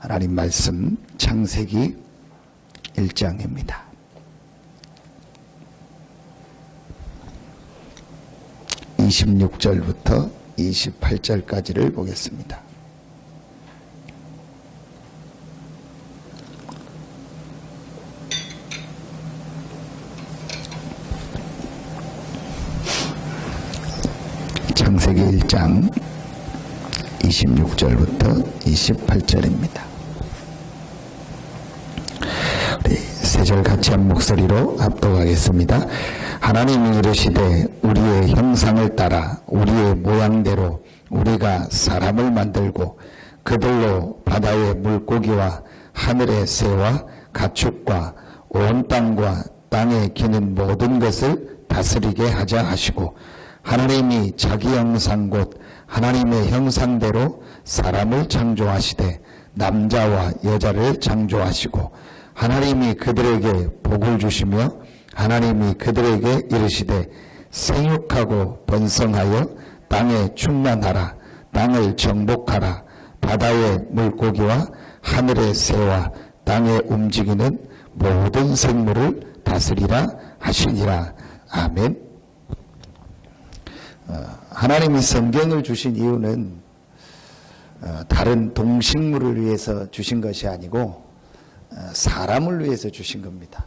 하나님 말씀 창세기 1장입니다. 26절부터 28절까지를 보겠습니다. 창세기 1장 26절부터 28절입니다. 우리 세 절 같이 한 목소리로 합독하겠습니다. 하나님이 이르시되 우리의 형상을 따라 우리의 모양대로 우리가 사람을 만들고 그들로 바다의 물고기와 하늘의 새와 가축과 온 땅과 땅에 기는 모든 것을 다스리게 하자 하시고 하나님이 자기 형상 곧 하나님의 형상대로 사람을 창조하시되 남자와 여자를 창조하시고 하나님이 그들에게 복을 주시며 하나님이 그들에게 이르시되 생육하고 번성하여 땅에 충만하라 땅을 정복하라 바다의 물고기와 하늘의 새와 땅에 움직이는 모든 생물을 다스리라 하시니라. 아멘. 하나님이 성경을 주신 이유는 다른 동식물을 위해서 주신 것이 아니고 사람을 위해서 주신 겁니다.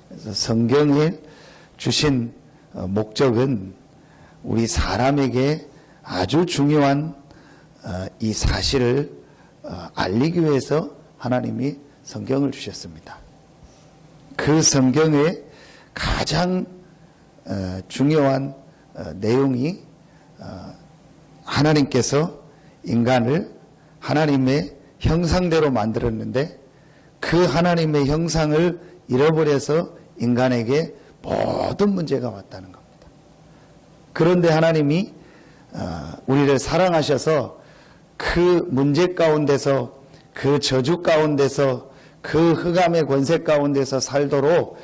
그래서 성경에 주신 목적은 우리 사람에게 아주 중요한 이 사실을 알리기 위해서 하나님이 성경을 주셨습니다. 그 성경의 가장 중요한 내용이 하나님께서 인간을 하나님의 형상대로 만들었는데 그 하나님의 형상을 잃어버려서 인간에게 모든 문제가 왔다는 겁니다. 그런데 하나님이 우리를 사랑하셔서 그 문제 가운데서 그 저주 가운데서 그 흑암의 권세 가운데서 살도록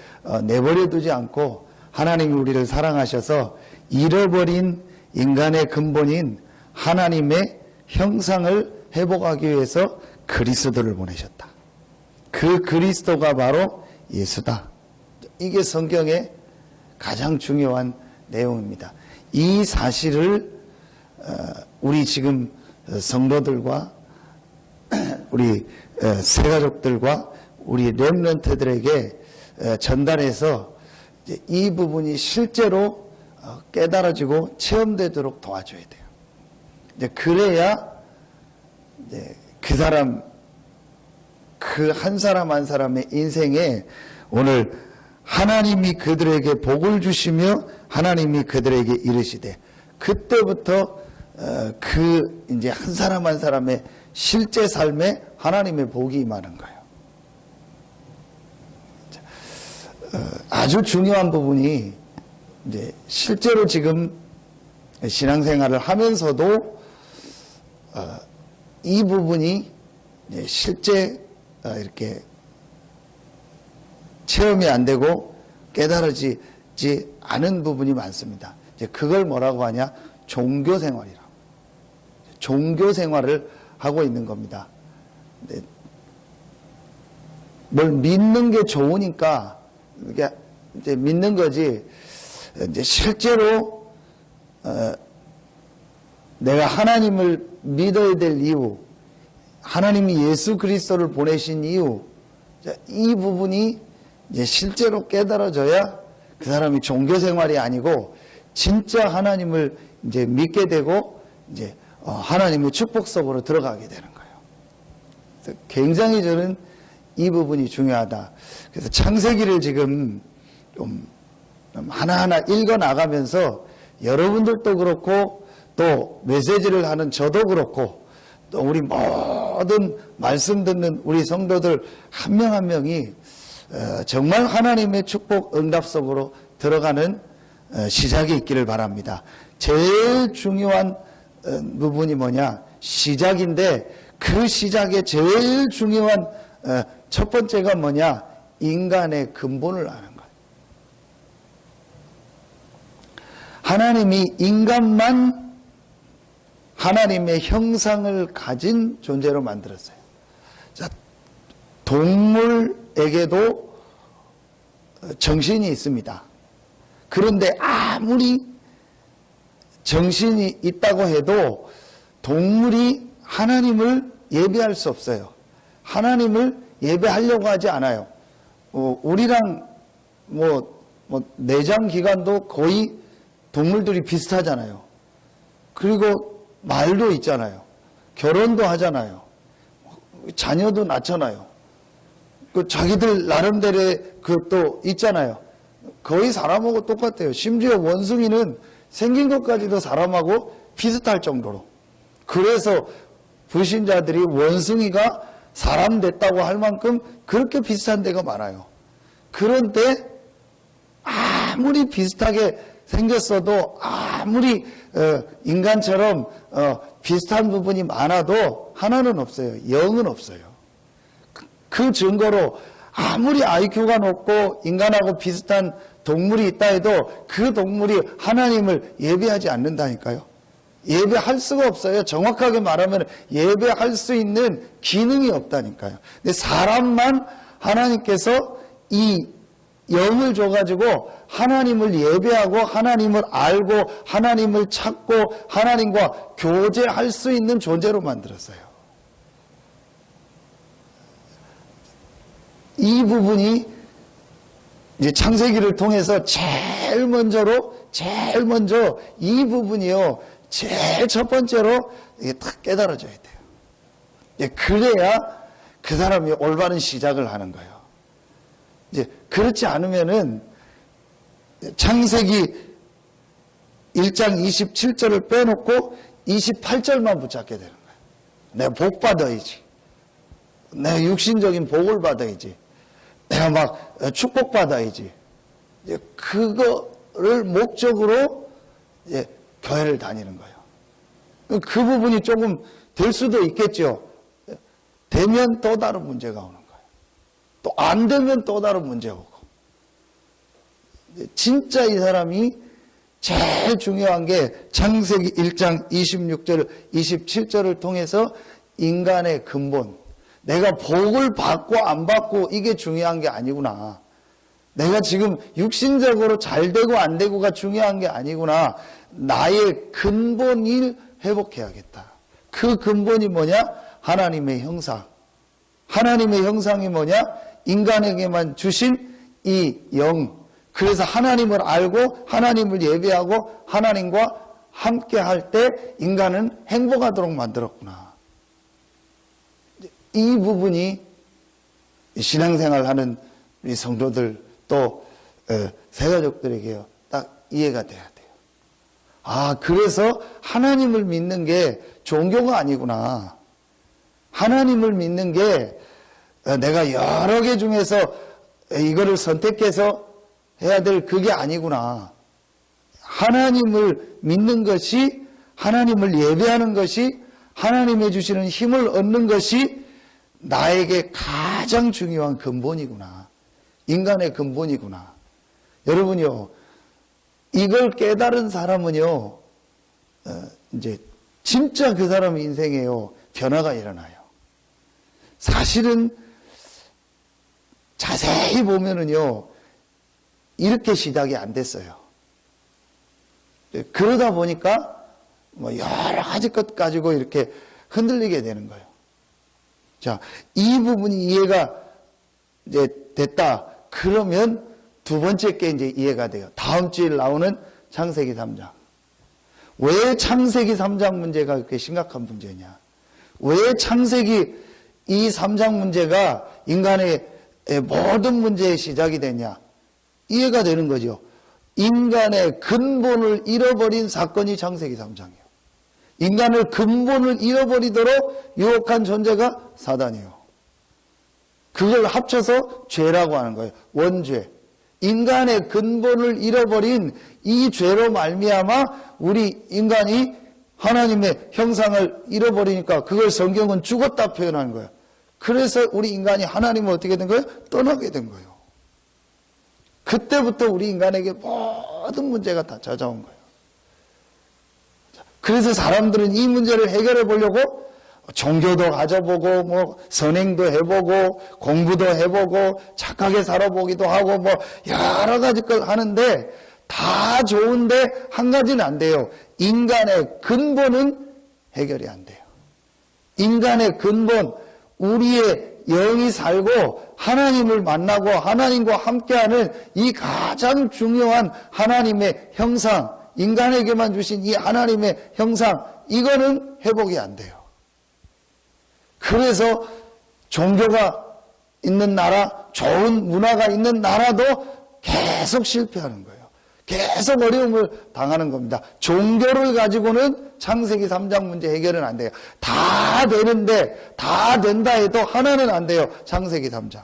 내버려 두지 않고 하나님이 우리를 사랑하셔서 잃어버린 인간의 근본인 하나님의 형상을 회복하기 위해서 그리스도를 보내셨다. 그 그리스도가 바로 예수다. 이게 성경의 가장 중요한 내용입니다. 이 사실을 우리 지금 성도들과 우리 새가족들과 우리 렘넌트들에게 전달해서 이 부분이 실제로 깨달아지고 체험되도록 도와줘야 돼요. 그래야 그 사람, 그 한 사람 한 사람의 인생에 오늘 하나님이 그들에게 복을 주시며 하나님이 그들에게 이르시되 그때부터 그 이제 한 사람 한 사람의 실제 삶에 하나님의 복이 임하는 거예요. 아주 중요한 부분이 이제 실제로 지금 신앙생활을 하면서도 이 부분이 실제 이렇게 체험이 안 되고 깨달아지지 않은 부분이 많습니다. 이제 그걸 뭐라고 하냐? 종교생활이라고. 종교생활을 하고 있는 겁니다. 뭘 믿는 게 좋으니까 이제 믿는 거지. 이제 실제로 내가 하나님을 믿어야 될 이유, 하나님이 예수 그리스도를 보내신 이유, 이 부분이 이제 실제로 깨달아져야 그 사람이 종교생활이 아니고 진짜 하나님을 이제 믿게 되고 이제 하나님의 축복 속으로 들어가게 되는 거예요. 그래서 굉장히 저는 이 부분이 중요하다. 그래서 창세기를 지금 좀 하나하나 읽어 나가면서 여러분들도 그렇고 또 메시지를 하는 저도 그렇고 또 우리 모든 말씀 듣는 우리 성도들 한 명 한 명이 정말 하나님의 축복 응답 속으로 들어가는 시작이 있기를 바랍니다. 제일 중요한 부분이 뭐냐? 시작인데 그 시작의 제일 중요한 첫 번째가 뭐냐? 인간의 근본을 아는 거예요. 하나님이 인간만 하나님의 형상을 가진 존재로 만들었어요. 자, 동물에게도 정신이 있습니다. 그런데 아무리 정신이 있다고 해도 동물이 하나님을 예배할 수 없어요. 하나님을 예배하려고 하지 않아요. 우리랑 내장 기관도 거의 동물들이 비슷하잖아요. 그리고 말도 있잖아요. 결혼도 하잖아요. 자녀도 낳잖아요. 자기들 나름대로의 그것도 있잖아요. 거의 사람하고 똑같아요. 심지어 원숭이는 생긴 것까지도 사람하고 비슷할 정도로. 그래서 불신자들이 원숭이가 사람 됐다고 할 만큼 그렇게 비슷한 데가 많아요. 그런데 아무리 비슷하게 생겼어도 아무리 인간처럼 비슷한 부분이 많아도 하나는 없어요. 영은 없어요. 그 증거로 아무리 IQ가 높고 인간하고 비슷한 동물이 있다 해도 그 동물이 하나님을 예배하지 않는다니까요. 예배할 수가 없어요. 정확하게 말하면 예배할 수 있는 기능이 없다니까요. 근데 사람만 하나님께서 이 영을 줘가지고 하나님을 예배하고 하나님을 알고 하나님을 찾고 하나님과 교제할 수 있는 존재로 만들었어요. 이 부분이 이제 창세기를 통해서 제일 먼저 이 부분이요. 제일 첫 번째로 이게 딱 깨달아져야 돼요. 그래야 그 사람이 올바른 시작을 하는 거예요. 이제 그렇지 않으면은 창세기 1장 27절을 빼놓고 28절만 붙잡게 되는 거예요. 내가 복 받아야지. 내가 육신적인 복을 받아야지. 내가 막 축복 받아야지. 그거를 목적으로 이제 교회를 다니는 거예요. 그 부분이 조금 될 수도 있겠죠. 되면 또 다른 문제가 오는 거예요. 또 안 되면 또 다른 문제가 오고. 진짜 이 사람이 제일 중요한 게 창세기 1장 26절, 27절을 통해서 인간의 근본. 내가 복을 받고 안 받고 이게 중요한 게 아니구나. 내가 지금 육신적으로 잘 되고 안 되고가 중요한 게 아니구나. 나의 근본을 회복해야겠다. 그 근본이 뭐냐? 하나님의 형상. 하나님의 형상이 뭐냐? 인간에게만 주신 이 영. 그래서 하나님을 알고 하나님을 예배하고 하나님과 함께 할 때 인간은 행복하도록 만들었구나. 이 부분이 신앙생활 하는 우리 성도들 또 새가족들에게요. 딱 이해가 돼야 돼요. 아, 그래서 하나님을 믿는 게 종교가 아니구나. 하나님을 믿는 게 내가 여러 개 중에서 이거를 선택해서 해야 될 그게 아니구나. 하나님을 믿는 것이, 하나님을 예배하는 것이, 하나님의 주시는 힘을 얻는 것이 나에게 가장 중요한 근본이구나. 인간의 근본이구나. 여러분요, 이걸 깨달은 사람은요, 이제 진짜 그 사람 인생에요, 변화가 일어나요. 사실은 자세히 보면은요, 이렇게 시작이 안 됐어요. 그러다 보니까 여러 가지 것 가지고 이렇게 흔들리게 되는 거예요. 자, 이 부분이 이해가 이제 됐다. 그러면 두 번째 게 이제 이해가 돼요. 다음 주에 나오는 창세기 3장. 왜 창세기 3장 문제가 그렇게 심각한 문제냐? 왜 창세기 이 3장 문제가 인간의 모든 문제의 시작이 되냐? 이해가 되는 거죠. 인간의 근본을 잃어버린 사건이 창세기 3장이에요. 인간의 근본을 잃어버리도록 유혹한 존재가 사단이에요. 그걸 합쳐서 죄라고 하는 거예요. 원죄. 인간의 근본을 잃어버린 이 죄로 말미암아 우리 인간이 하나님의 형상을 잃어버리니까 그걸 성경은 죽었다 표현하는 거예요. 그래서 우리 인간이 하나님을 어떻게 된 거예요? 떠나게 된 거예요. 그때부터 우리 인간에게 모든 문제가 다 찾아온 거예요. 그래서 사람들은 이 문제를 해결해 보려고 종교도 가져보고 뭐 선행도 해보고 공부도 해보고 착하게 살아보기도 하고 뭐 여러 가지 걸 하는데 다 좋은데 한 가지는 안 돼요. 인간의 근본은 해결이 안 돼요. 인간의 근본, 우리의 영이 살고 하나님을 만나고 하나님과 함께하는 이 가장 중요한 하나님의 형상, 인간에게만 주신 이 하나님의 형상, 이거는 회복이 안 돼요. 그래서 종교가 있는 나라, 좋은 문화가 있는 나라도 계속 실패하는 거예요. 계속 어려움을 당하는 겁니다. 종교를 가지고는 창세기 3장 문제 해결은 안 돼요. 다 되는데, 다 된다 해도 하나는 안 돼요. 창세기 3장.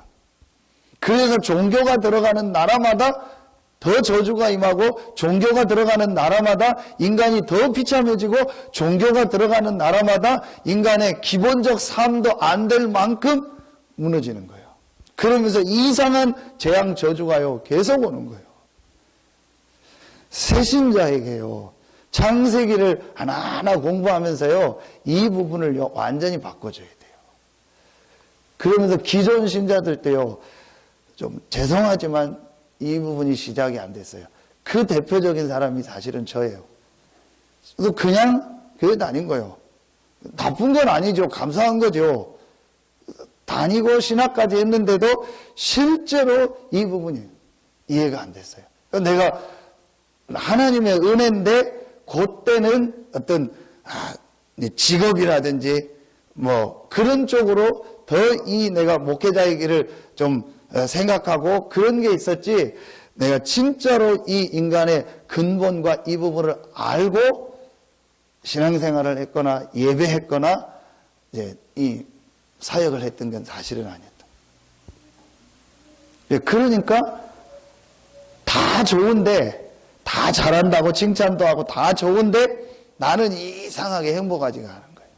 그래서 종교가 들어가는 나라마다 더 저주가 임하고, 종교가 들어가는 나라마다 인간이 더 비참해지고, 종교가 들어가는 나라마다 인간의 기본적 삶도 안 될 만큼 무너지는 거예요. 그러면서 이상한 재앙 저주가요 계속 오는 거예요. 새신자에게요, 창세기를 하나하나 공부하면서요, 이 부분을 완전히 바꿔줘야 돼요. 그러면서 기존 신자들 때요, 좀 죄송하지만 이 부분이 시작이 안 됐어요. 그 대표적인 사람이 사실은 저예요. 그래서 그냥 교회 다닌 거예요. 나쁜 건 아니죠. 감사한 거죠. 다니고 신학까지 했는데도 실제로 이 부분이 이해가 안 됐어요. 내가 하나님의 은혜인데 그때는 어떤 직업이라든지 뭐 그런 쪽으로 더 이 내가 목회자의 길을 좀 생각하고 그런 게 있었지, 내가 진짜로 이 인간의 근본과 이 부분을 알고 신앙생활을 했거나 예배했거나 이제 이 사역을 했던 건 사실은 아니었다. 그러니까 다 좋은데, 다 잘한다고 칭찬도 하고 다 좋은데 나는 이상하게 행복하지가 않은 거예요.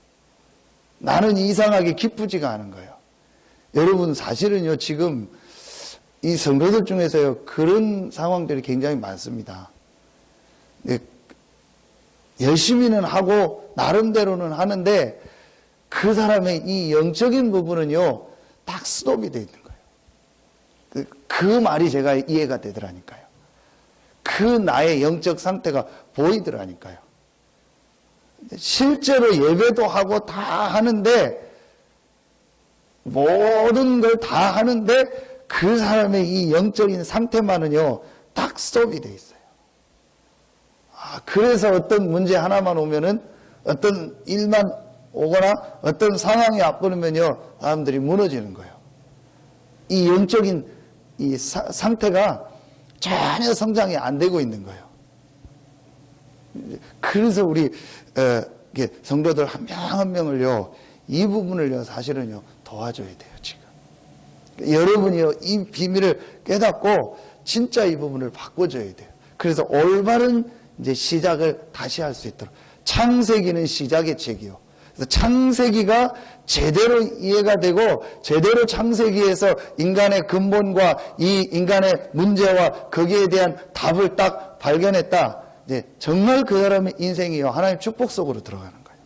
나는 이상하게 기쁘지가 않은 거예요. 여러분, 사실은요, 지금 이 성도들 중에서요, 그런 상황들이 굉장히 많습니다. 열심히는 하고 나름대로는 하는데 그 사람의 이 영적인 부분은요, 딱 스톱이 되어 있는 거예요. 그 말이 제가 이해가 되더라니까요. 그 나의 영적 상태가 보이더라니까요. 실제로 예배도 하고 다 하는데, 모든 걸 다 하는데 그 사람의 이 영적인 상태만은요, 딱 스톱이 돼 있어요. 그래서 어떤 문제 하나만 오면은, 어떤 일만 오거나 어떤 상황이 앞부르면요, 사람들이 무너지는 거예요. 이 영적인 이 상태가 전혀 성장이 안 되고 있는 거예요. 그래서 우리 성도들 한 명 한 명을요, 이 부분을요, 사실은요, 도와줘야 돼요, 지금. 여러분이요, 이 비밀을 깨닫고 진짜 이 부분을 바꿔줘야 돼요. 그래서 올바른 이제 시작을 다시 할 수 있도록. 창세기는 시작의 책이요. 그래서 창세기가 제대로 이해가 되고 제대로 창세기에서 인간의 근본과 이 인간의 문제와 거기에 대한 답을 딱 발견했다. 이제 정말 그 사람의 인생이요, 하나님 축복 속으로 들어가는 거예요.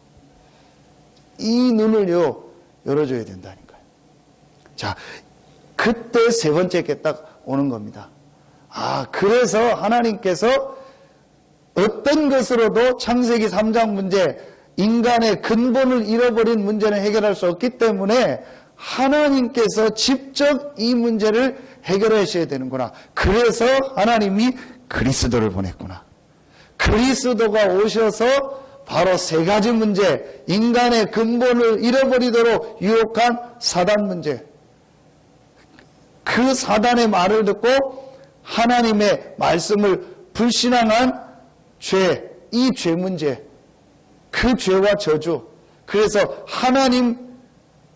이 눈을요, 열어줘야 된다니까요. 자, 그때 세 번째 게 딱 오는 겁니다. 그래서 하나님께서 어떤 것으로도 창세기 3장 문제, 인간의 근본을 잃어버린 문제는 해결할 수 없기 때문에 하나님께서 직접 이 문제를 해결하셔야 되는구나. 그래서 하나님이 그리스도를 보냈구나. 그리스도가 오셔서 바로 세 가지 문제, 인간의 근본을 잃어버리도록 유혹한 사단 문제, 그 사단의 말을 듣고 하나님의 말씀을 불신앙한 죄, 이 죄 문제, 그 죄와 저주, 그래서 하나님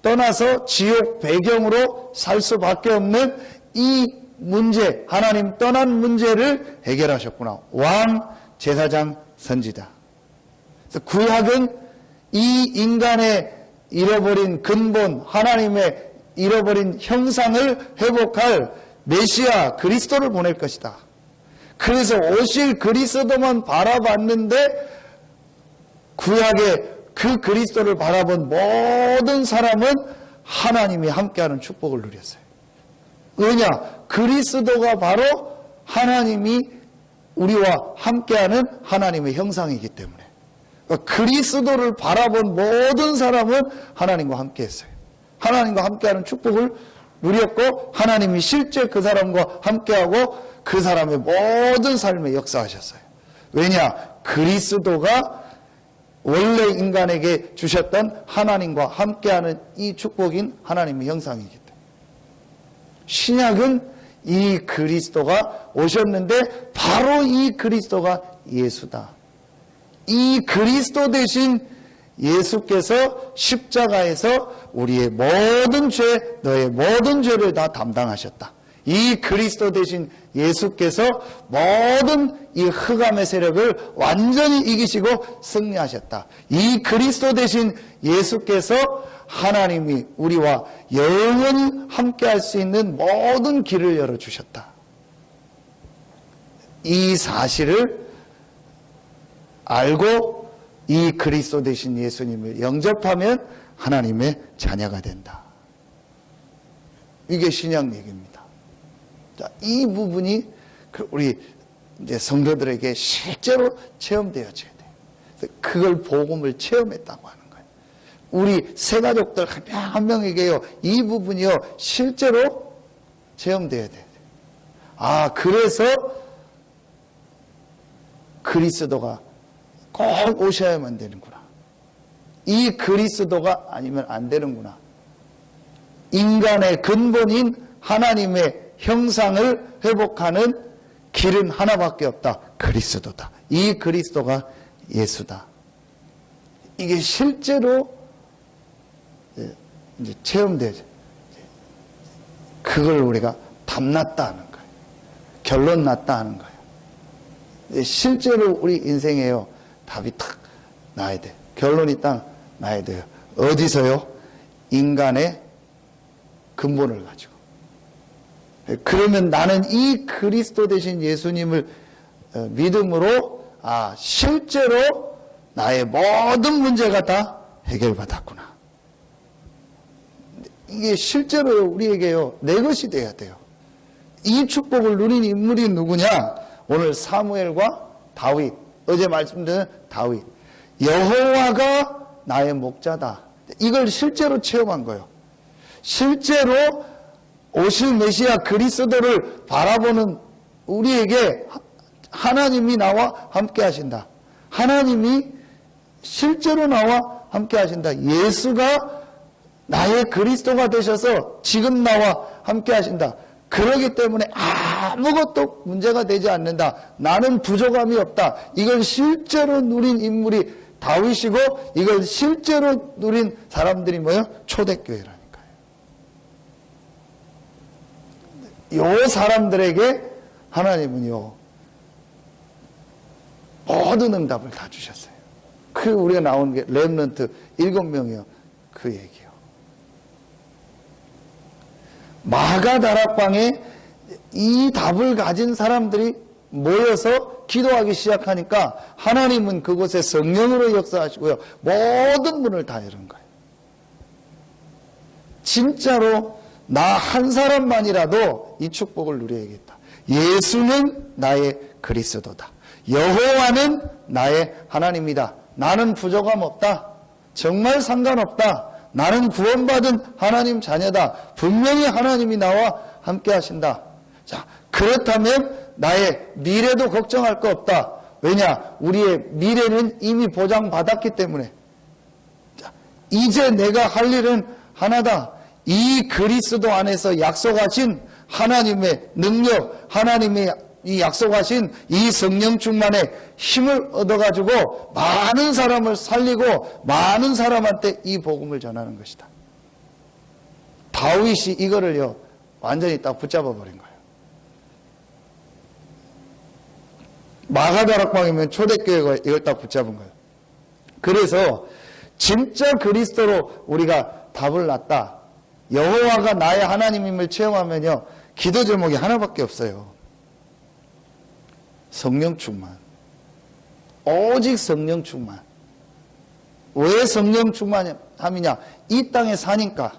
떠나서 지옥 배경으로 살 수밖에 없는 이 문제, 하나님 떠난 문제를 해결하셨구나. 왕, 제사장, 선지자. 그래서 구약은 이 인간의 잃어버린 근본, 하나님의 잃어버린 형상을 회복할 메시아 그리스도를 보낼 것이다. 그래서 오실 그리스도만 바라봤는데 구약의 그 그리스도를 바라본 모든 사람은 하나님이 함께하는 축복을 누렸어요. 왜냐? 그리스도가 바로 하나님이 우리와 함께하는 하나님의 형상이기 때문에. 그러니까 그리스도를 바라본 모든 사람은 하나님과 함께했어요. 하나님과 함께하는 축복을 누렸고 하나님이 실제 그 사람과 함께하고 그 사람의 모든 삶에 역사하셨어요. 왜냐? 그리스도가 원래 인간에게 주셨던 하나님과 함께하는 이 축복인 하나님의 형상이기 때문에. 신약은 이 그리스도가 오셨는데 바로 이 그리스도가 예수다. 이 그리스도 대신 예수께서 십자가에서 우리의 모든 죄, 너의 모든 죄를 다 담당하셨다. 이 그리스도 대신 예수께서 모든 이 흑암의 세력을 완전히 이기시고 승리하셨다. 이 그리스도 대신 예수께서 하나님이 우리와 영원히 함께할 수 있는 모든 길을 열어주셨다. 이 사실을 알고 이 그리스도 되신 예수님을 영접하면 하나님의 자녀가 된다. 이게 신약 얘기입니다. 자, 이 부분이 우리 이제 성도들에게 실제로 체험되어져야 돼요. 그걸 복음을 체험했다고 하는 거예요. 우리 세 가족들 한 명 한 명에게요, 이 부분이요 실제로 체험되어야 돼요. 아, 그래서 그리스도가 꼭 오셔야만 되는구나. 이 그리스도가 아니면 안 되는구나. 인간의 근본인 하나님의 형상을 회복하는 길은 하나밖에 없다. 그리스도다. 이 그리스도가 예수다. 이게 실제로 이제 체험되죠. 그걸 우리가 답났다 하는 거예요. 결론 났다 하는 거예요. 실제로 우리 인생에요, 답이 탁 나야 돼. 결론이 딱 나야 돼요. 어디서요? 인간의 근본을 가지고. 그러면 나는 이 그리스도 되신 예수님을 믿음으로, 아, 실제로 나의 모든 문제가 다 해결받았구나. 이게 실제로 우리에게요, 내 것이 돼야 돼요. 이 축복을 누린 인물이 누구냐? 오늘 사무엘과 다윗, 어제 말씀드린 다윗. 여호와가 나의 목자다. 이걸 실제로 체험한 거예요. 실제로 오실 메시아 그리스도를 바라보는 우리에게 하나님이 나와 함께 하신다. 하나님이 실제로 나와 함께 하신다. 예수가 나의 그리스도가 되셔서 지금 나와 함께 하신다. 그러기 때문에 아무것도 문제가 되지 않는다. 나는 부족함이 없다. 이걸 실제로 누린 인물이 다윗이고, 이걸 실제로 누린 사람들이 뭐예요? 초대교회라니까요. 요 사람들에게 하나님은요, 모든 응답을 다 주셨어요. 그 우리가 나오는 게 렘넌트 7명이요. 그 얘기요. 마가다락방에 이 답을 가진 사람들이 모여서 기도하기 시작하니까 하나님은 그곳에 성령으로 역사하시고요, 모든 문을 다 여는 거예요. 진짜로 나 한 사람만이라도 이 축복을 누려야겠다. 예수는 나의 그리스도다. 여호와는 나의 하나님이다. 나는 부족함 없다. 정말 상관없다. 나는 구원받은 하나님 자녀다. 분명히 하나님이 나와 함께 하신다. 자, 그렇다면 나의 미래도 걱정할 거 없다. 왜냐? 우리의 미래는 이미 보장받았기 때문에. 자, 이제 내가 할 일은 하나다. 이 그리스도 안에서 약속하신 하나님의 능력, 하나님의 이 약속하신 이 성령 충만의 힘을 얻어가지고 많은 사람을 살리고 많은 사람한테 이 복음을 전하는 것이다. 다윗이 이거를요, 완전히 딱 붙잡아 버린 거예요. 마가다락방이면 초대교회가 이걸 딱 붙잡은 거예요. 그래서 진짜 그리스도로 우리가 답을 낳았다. 여호와가 나의 하나님임을 체험하면요, 기도 제목이 하나밖에 없어요. 성령 충만. 오직 성령 충만. 왜 성령 충만함이냐? 이 땅에 사니까.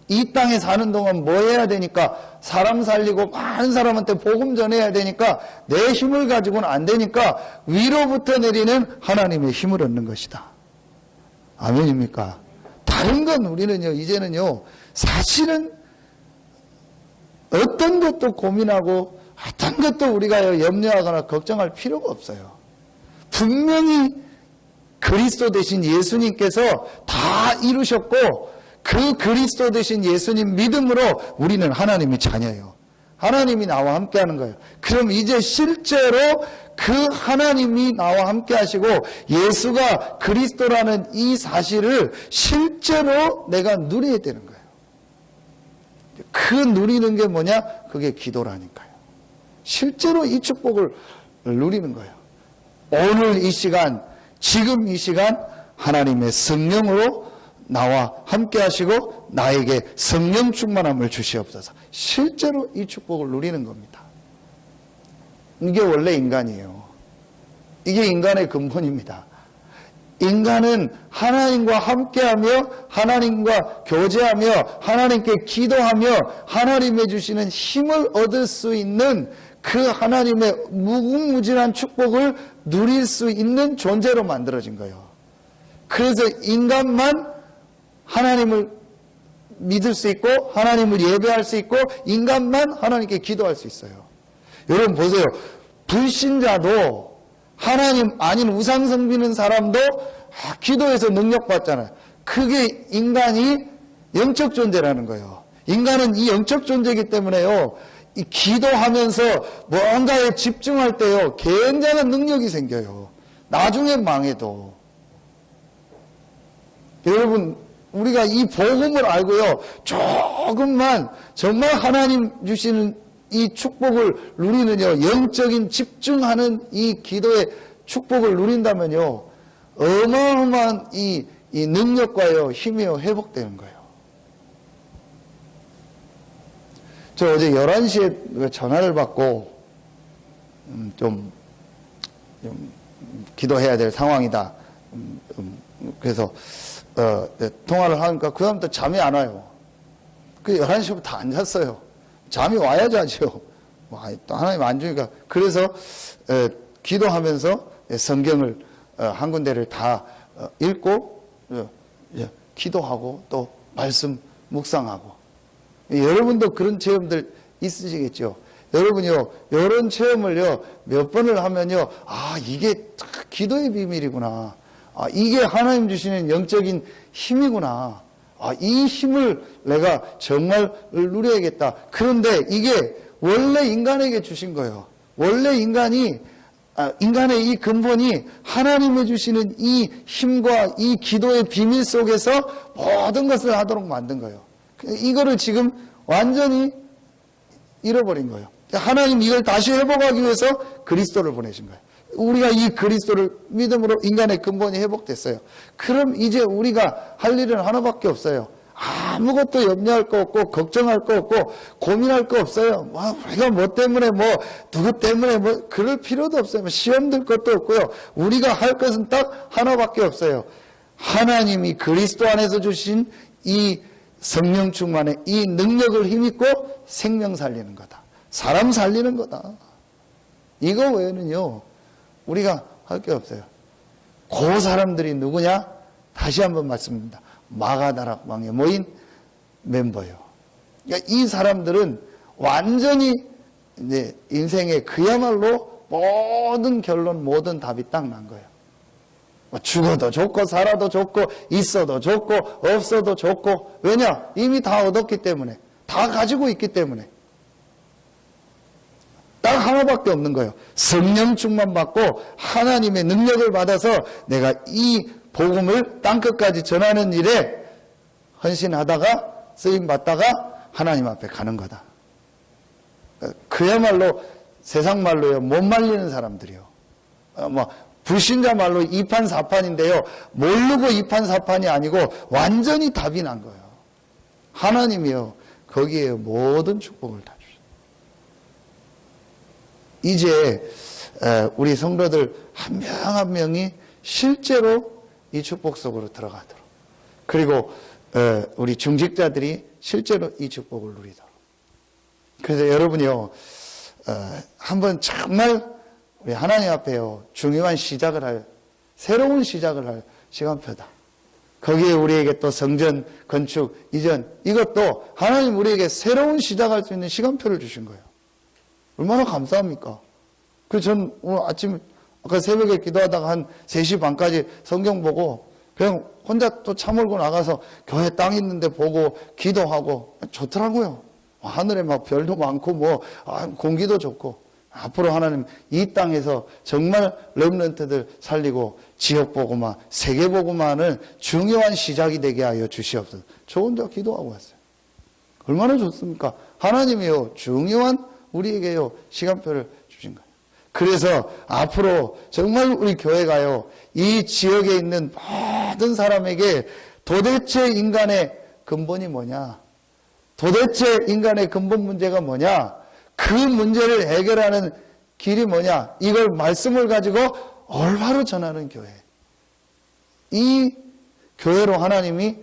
이 땅에 사는 동안 뭐 해야 되니까? 사람 살리고 많은 사람한테 복음 전해야 되니까 내 힘을 가지고는 안 되니까 위로부터 내리는 하나님의 힘을 얻는 것이다. 아멘입니까? 다른 건 우리는요, 이제는요, 사실은 어떤 것도 고민하고 어떤 것도 우리가 염려하거나 걱정할 필요가 없어요. 분명히 그리스도 되신 예수님께서 다 이루셨고 그 그리스도 되신 예수님 믿음으로 우리는 하나님의 자녀예요. 하나님이 나와 함께 하는 거예요. 그럼 이제 실제로 그 하나님이 나와 함께 하시고 예수가 그리스도라는 이 사실을 실제로 내가 누려야 되는 거예요. 그 누리는 게 뭐냐? 그게 기도라니까요. 실제로 이 축복을 누리는 거예요. 오늘 이 시간, 지금 이 시간 하나님의 성령으로 나와 함께 하시고 나에게 성령 충만함을 주시옵소서. 실제로 이 축복을 누리는 겁니다. 이게 원래 인간이에요. 이게 인간의 근본입니다. 인간은 하나님과 함께하며 하나님과 교제하며 하나님께 기도하며 하나님의 주시는 힘을 얻을 수 있는 그 하나님의 무궁무진한 축복을 누릴 수 있는 존재로 만들어진 거예요. 그래서 인간만 하나님을 믿을 수 있고 하나님을 예배할 수 있고 인간만 하나님께 기도할 수 있어요. 여러분 보세요. 불신자도 하나님 아닌 우상 섬기는 사람도 기도해서 능력 받잖아요. 그게 인간이 영적 존재라는 거예요. 인간은 이 영적 존재이기 때문에요. 이 기도하면서 뭔가에 집중할 때요. 굉장한 능력이 생겨요. 나중에 망해도. 여러분 우리가 이 복음을 알고요. 조금만 정말 하나님 주시는 이 축복을 누리는요. 영적인 집중하는 이 기도의 축복을 누린다면요. 어마어마한 이 능력과요. 힘이요. 회복되는 거예요. 저 어제 11시에 전화를 받고 좀 기도해야 될 상황이다. 그래서 통화를 하니까 그 다음부터 잠이 안 와요. 그 11시부터 안 잤어요. 잠이 와야 자죠. 하나님 안 주니까. 그래서 기도하면서 성경을 한 군데를 다 읽고 기도하고 또 말씀 묵상하고. 여러분도 그런 체험들 있으시겠죠. 여러분요, 이런 체험을요, 몇 번을 하면요, 이게 기도의 비밀이구나. 이게 하나님 주시는 영적인 힘이구나. 이 힘을 내가 정말 누려야겠다. 그런데 이게 원래 인간에게 주신 거예요. 원래 인간의 이 근본이 하나님이 주시는 이 힘과 이 기도의 비밀 속에서 모든 것을 하도록 만든 거예요. 이거를 지금 완전히 잃어버린 거예요. 하나님 이걸 다시 회복하기 위해서 그리스도를 보내신 거예요. 우리가 이 그리스도를 믿음으로 인간의 근본이 회복됐어요. 그럼 이제 우리가 할 일은 하나밖에 없어요. 아무것도 염려할 거 없고 걱정할 거 없고 고민할 거 없어요. 우리가 뭐 때문에 누구 때문에 그럴 필요도 없어요. 시험 들 것도 없고요. 우리가 할 것은 딱 하나밖에 없어요. 하나님이 그리스도 안에서 주신 이 성령 충만의 이 능력을 힘입고 생명 살리는 거다. 사람 살리는 거다. 이거 외에는요. 우리가 할 게 없어요. 그 사람들이 누구냐? 다시 한번 말씀드립니다. 마가다락 왕에 모인 멤버예요. 그러니까 이 사람들은 완전히 이제 인생의 그야말로 모든 결론, 모든 답이 딱 난 거예요. 죽어도 좋고 살아도 좋고 있어도 좋고 없어도 좋고. 왜냐? 이미 다 얻었기 때문에. 다 가지고 있기 때문에. 딱 하나밖에 없는 거예요. 성령 충만 받고 하나님의 능력을 받아서 내가 이 복음을 땅끝까지 전하는 일에 헌신하다가 쓰임 받다가 하나님 앞에 가는 거다. 그야말로 세상 말로요. 못 말리는 사람들이요. 불신자 말로 2판 4판인데요. 모르고 2판 4판이 아니고 완전히 답이 난 거예요. 하나님이요. 거기에 모든 축복을 다 주셔요. 이제 우리 성도들 한 명 한 명이 실제로 이 축복 속으로 들어가도록, 그리고 우리 중직자들이 실제로 이 축복을 누리도록. 그래서 여러분이요, 한번 정말 우리 하나님 앞에요, 중요한 시작을 할, 새로운 시작을 할 시간표다. 거기에 우리에게 또 성전 건축 이전, 이것도 하나님 우리에게 새로운 시작할 수 있는 시간표를 주신 거예요. 얼마나 감사합니까? 그래서 전 오늘 아침 아까 새벽에 기도하다가 한 3시 반까지 성경 보고 그냥 혼자 또 차 몰고 나가서 교회 땅 있는데 보고 기도하고 좋더라고요. 하늘에 막 별도 많고 공기도 좋고, 앞으로 하나님 이 땅에서 정말 렘넌트들 살리고 지역 보고만, 세계 보고만은 중요한 시작이 되게 하여 주시옵소서. 저 혼자 기도하고 왔어요. 얼마나 좋습니까? 하나님이요, 중요한 우리에게요 시간표를 주신 거예요. 그래서 앞으로 정말 우리 교회가요, 이 지역에 있는 모든 사람에게 도대체 인간의 근본이 뭐냐, 도대체 인간의 근본 문제가 뭐냐, 그 문제를 해결하는 길이 뭐냐, 이걸 말씀을 가지고 올바로 전하는 교회. 이 교회로 하나님이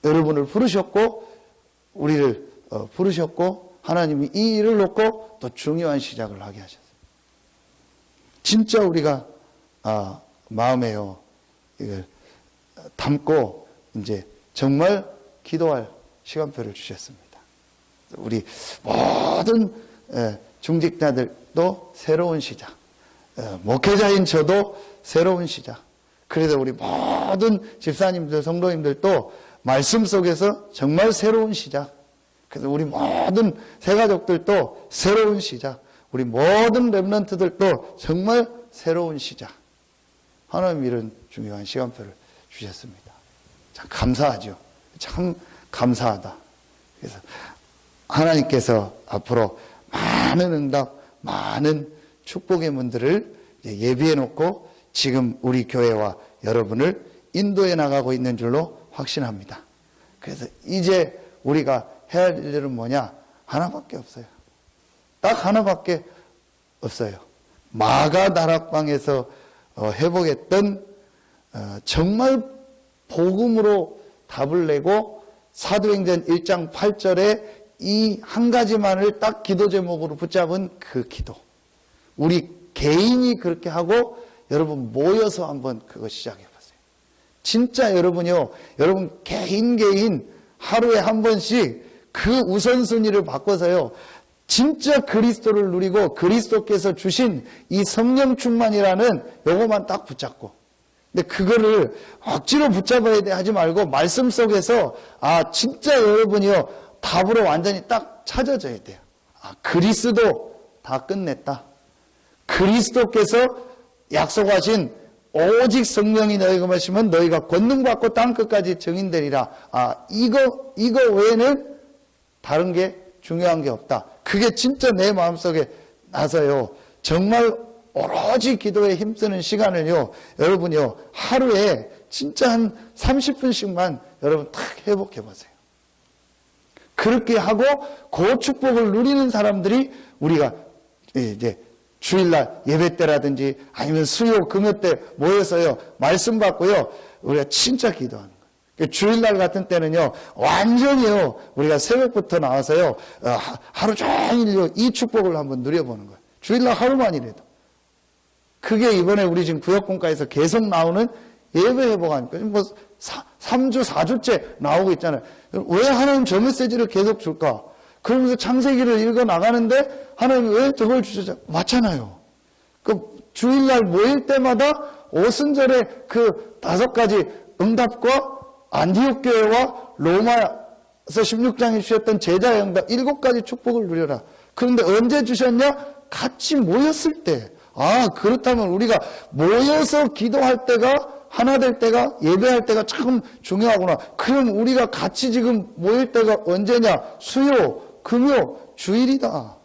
여러분을 부르셨고 우리를 부르셨고, 하나님이 이 일을 놓고 또 중요한 시작을 하게 하셨어요. 진짜 우리가 마음에요, 이걸 담고 이제 정말 기도할 시간표를 주셨습니다. 우리 모든 중직자들도 새로운 시작, 목회자인 저도 새로운 시작, 그래서 우리 모든 집사님들, 성도님들도 말씀 속에서 정말 새로운 시작, 그래서 우리 모든 새가족들도 새로운 시작, 우리 모든 렘넌트들도 정말 새로운 시작, 하나님 이런 중요한 시간표를 주셨습니다. 참 감사하죠. 참 감사하다. 그래서 하나님께서 앞으로 많은 응답, 많은 축복의 문들을 예비해 놓고 지금 우리 교회와 여러분을 인도해 나가고 있는 줄로 확신합니다. 그래서 이제 우리가 해야 할 일은 뭐냐? 하나밖에 없어요. 딱 하나밖에 없어요. 마가 다락방에서 회복했던 정말 복음으로 답을 내고 사도행전 1장 8절에 이 한 가지만을 딱 기도 제목으로 붙잡은 그 기도. 우리 개인이 그렇게 하고 여러분 모여서 한번 그거 시작해 보세요. 진짜 여러분요, 여러분 개인 하루에 한 번씩 그 우선순위를 바꿔서요, 진짜 그리스도를 누리고 그리스도께서 주신 이 성령 충만이라는 요거만 딱 붙잡고, 근데 그거를 억지로 붙잡아야 돼 하지 말고 말씀 속에서 진짜 여러분이요 답으로 완전히 딱 찾아져야 돼요. 그리스도 다 끝냈다. 그리스도께서 약속하신 오직 성령이 너희가 마시면 너희가 권능받고 땅끝까지 증인되리라. 이거 외에는 다른 게 중요한 게 없다. 그게 진짜 내 마음속에 나서요, 정말 오로지 기도에 힘쓰는 시간을요, 여러분요 하루에 진짜 한 30분씩만 여러분 딱 회복해 보세요. 그렇게 하고 그 축복을 누리는 사람들이 우리가 이제 주일날 예배 때라든지 아니면 수요 금요 때 모여서요 말씀 받고요 우리가 진짜 기도하는 거예요. 주일날 같은 때는요 완전히요 우리가 새벽부터 나와서요 하루 종일요 이 축복을 한번 누려보는 거예요. 주일날 하루만이라도. 그게 이번에 우리 지금 구역공과에서 계속 나오는 예배 회복 아닙니까? 뭐 3주 4주째 나오고 있잖아요. 왜 하나님 저 메시지를 계속 줄까? 그러면서 창세기를 읽어 나가는데 하나님 왜 저걸 주셨죠? 맞잖아요. 그 주일날 모일 때마다 오순절에 그 5가지 응답과 안디옥 교회와 로마서 16장에 주셨던 제자의 응답 7가지 축복을 누려라. 그런데 언제 주셨냐? 같이 모였을 때. 그렇다면 우리가 모여서 기도할 때가 하나 될 때가 예배할 때가 참 중요하구나. 그럼 우리가 같이 지금 모일 때가 언제냐? 수요, 금요, 주일이다.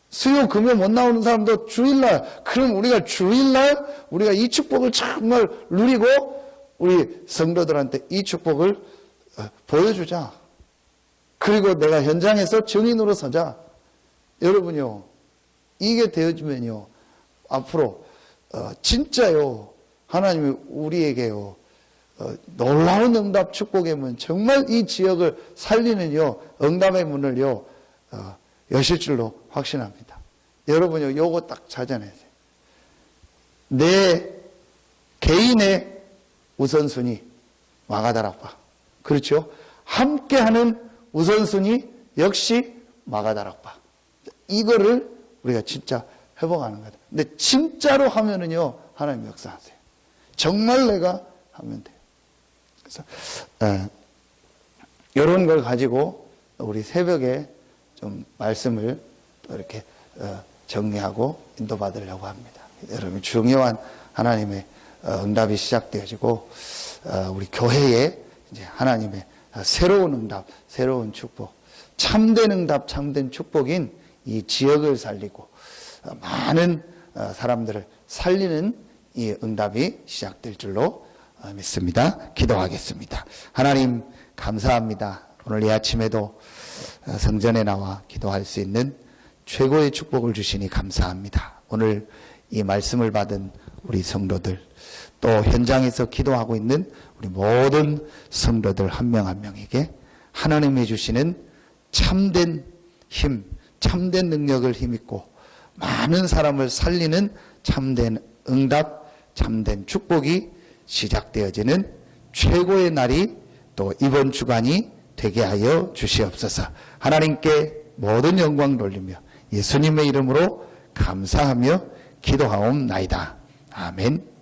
수요, 금요 못 나오는 사람도 주일날. 그럼 우리가 주일날 우리가 이 축복을 정말 누리고 우리 성도들한테 이 축복을 보여주자. 그리고 내가 현장에서 증인으로 서자. 여러분요, 이게 되어지면요 앞으로 진짜요 하나님이 우리에게요, 놀라운 응답 축복의 문, 정말 이 지역을 살리는요, 응답의 문을요, 여실 줄로 확신합니다. 여러분요, 요거 딱 찾아내세요. 내 개인의 우선순위, 마가다락방. 그렇죠? 함께하는 우선순위 역시 마가다락방. 이거를 우리가 진짜 회복하는 거다. 근데 진짜로 하면은요, 하나님 역사하세요. 정말 내가 하면 돼요. 그래서 이런 걸 가지고 우리 새벽에 좀 말씀을 이렇게 정리하고 인도받으려고 합니다. 여러분, 중요한 하나님의 응답이 시작되어지고 우리 교회에 이제 하나님의 새로운 응답, 새로운 축복, 참된 응답, 참된 축복인 이 지역을 살리고 많은 사람들을 살리는 이 응답이 시작될 줄로 믿습니다. 기도하겠습니다. 하나님 감사합니다. 오늘 이 아침에도 성전에 나와 기도할 수 있는 최고의 축복을 주시니 감사합니다. 오늘 이 말씀을 받은 우리 성도들, 또 현장에서 기도하고 있는 우리 모든 성도들 한 명 한 명에게 하나님이 주시는 참된 힘, 참된 능력을 힘입고 많은 사람을 살리는 참된 응답, 참된 축복이 시작되어지는 최고의 날이 또 이번 주간이 되게 하여 주시옵소서. 하나님께 모든 영광 돌리며 예수님의 이름으로 감사하며 기도하옵나이다. 아멘.